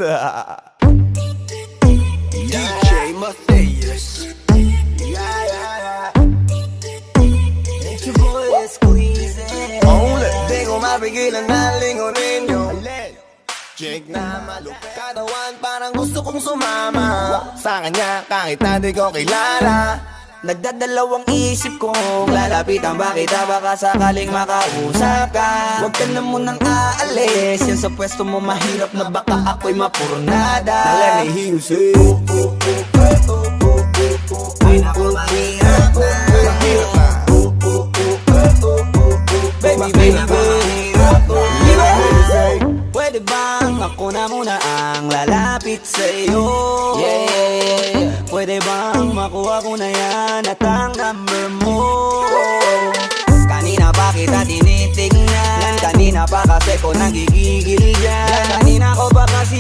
DJ Matthias. It's your boy Squeezy. Di ko mapigilan na lingunin yung Jake na malupit katawan, parang gusto kong sumama sa kanya kahit na di ko kilala. Nagdadalawang isip kong lalapitan ba kita, baka sakaling makausap ka. Huwag ka na munang aalis, yan sa pwesto mo mahirap na baka ako'y mapurnada. Nalanihin si ay naku mahirap na, mahirap na. Baby, baby, mahirap na. Pwede bang ako na muna ang lalapit sa'yo? Yeah. Pwede bang makuha ko na yan at ang number mo? Kanina pa kita tinitingnan, kanina pa kasi ko nagigigil dyan. Kanina ko pa kasi